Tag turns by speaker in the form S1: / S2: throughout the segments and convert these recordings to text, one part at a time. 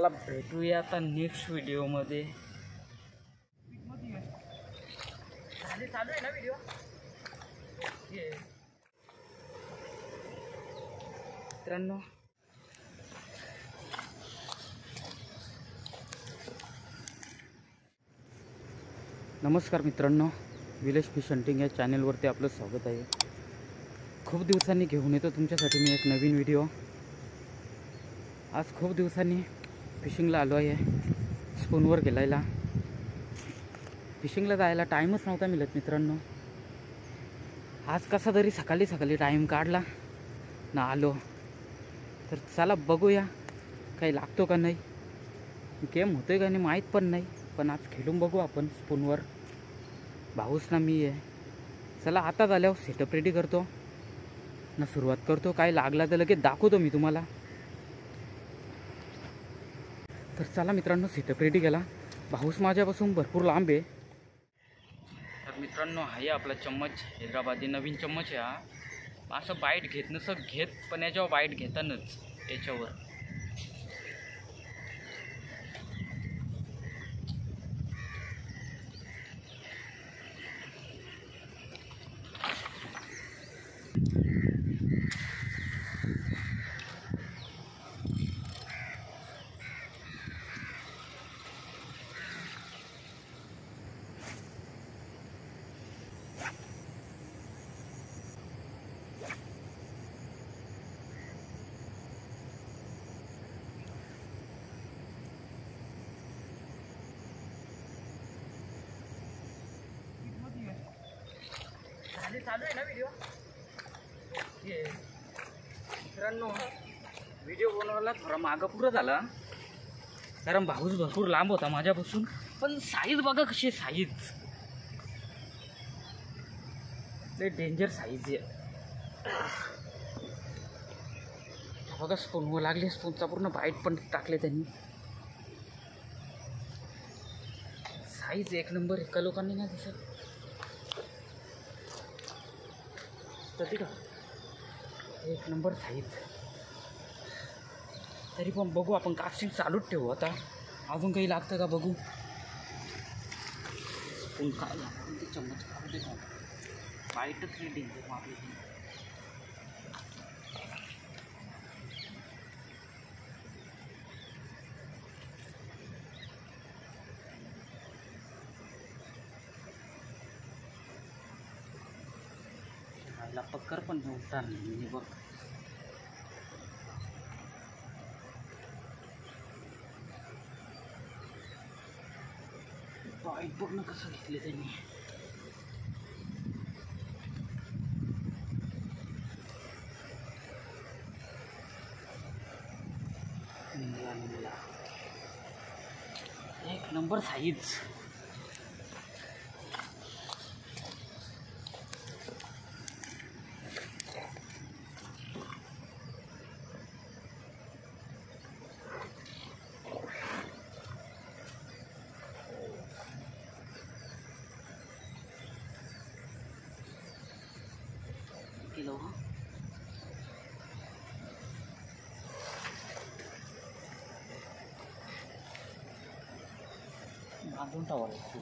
S1: चला भेटूया आता नेक्स्ट व्हिडिओमध्ये। चालू आहे ना व्हिडिओ। मित्रांनो नमस्कार मित्रांनो, विलेज फिश हंटिंग या चॅनलवरती आपलं स्वागत आहे। खूप दिवसांनी घेऊन येतो तुमच्यासाठी मी एक नवीन व्हिडिओ। आज खूप दिवसांनी फिशिंगला आलो आहे, स्पूनवर गेलायला। फिशिंगला जायला टाईमच नव्हता मिळत मित्रांनो। आज कसा तरी सकाळी सकाळी टाईम काढला ना आलो। तर चला बघूया काही लागतो का नाही, गेम होतोय का नाही माहीत पण नाही, पण आज खेळून बघू आपण स्पूनवर। भाऊस ना मी आहे। चला आता झाल्यावर सेटअप रेडी करतो ना सुरुवात करतो। काय लागला तर लगेच दाखवतो मी तुम्हाला। तर चला मित्रांनो सेटअप रेडी केला। भाऊस माझ्यापासून भरपूर लांब आहे। तर मित्रांनो आहे आपला चम्मच, हैदराबादी नवीन चम्मच आहे हा। असं बाईट घेत नसं घेत, पण याच्यावर बाईट घेतानच याच्यावर चालू आहे ना व्हिडिओ। मित्रांनो व्हिडिओ बनवायला थोडा मागं पुढं झाला, कारण भाऊस भरपूर लांब होता माझ्यापासून। पण साईज बघा कशी आहे, साईज लय डेंजर साईज आहे बघा। स्पूनवर लागले, स्पूनचा पूर्ण बाईट पण टाकले त्यांनी। साईज एक नंबर एका लोकांनी नाही दिसत तरी का एक नंबर साईज। तरी पण बघू आपण, कास्टिंग चालूच ठेवू आता। अजून काही लागतं का बघू। पण काय लागतं ते चम्मच काढू दे, बाईटच नाही डेंजर मारली। पक्कर पण उठणार नाही बघ। बाईट बघ ना कसं घेतले त्यांनी। एक नंबर साईज। किलो बांधून टावायचं।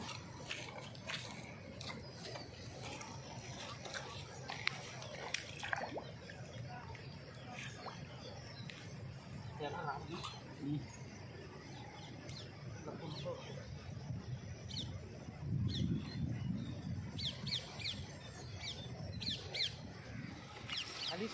S1: त्याला खाली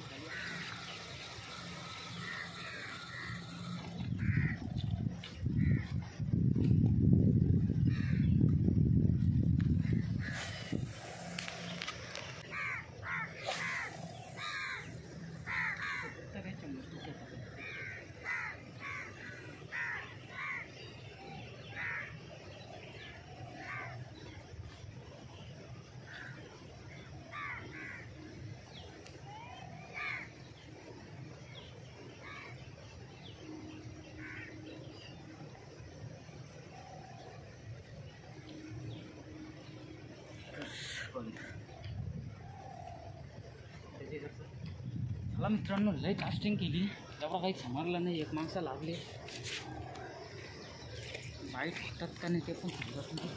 S1: बंद। मला मित्रांनो लय कास्टिंग केली, एवढा काही समजलं नाही। एक माणसा लागले बाईट होतात का नाही ते पण समजत नाही.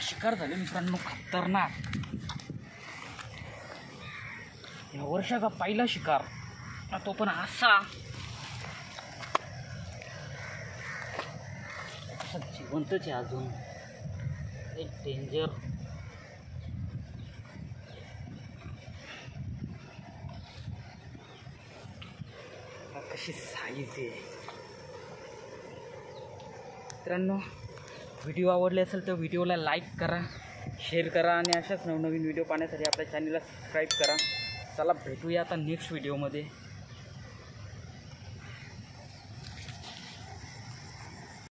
S1: शिकार झाले मित्रांनो, खतरनाक. या वर्षाचा पहिला शिकार, तो पण असा जिवंतच आहे अजून. एक डेंजर. कशी साईज आहे मित्रांनो. व्हिडिओ आवडले असेल तर व्हिडिओला लाईक करा, शेअर करा आणि अशाच नवनवीन व्हिडिओ पाहण्यासाठी आपल्या चॅनलला सबस्क्राईब करा. चला भेटूया आता नेक्स्ट व्हिडिओमध्ये.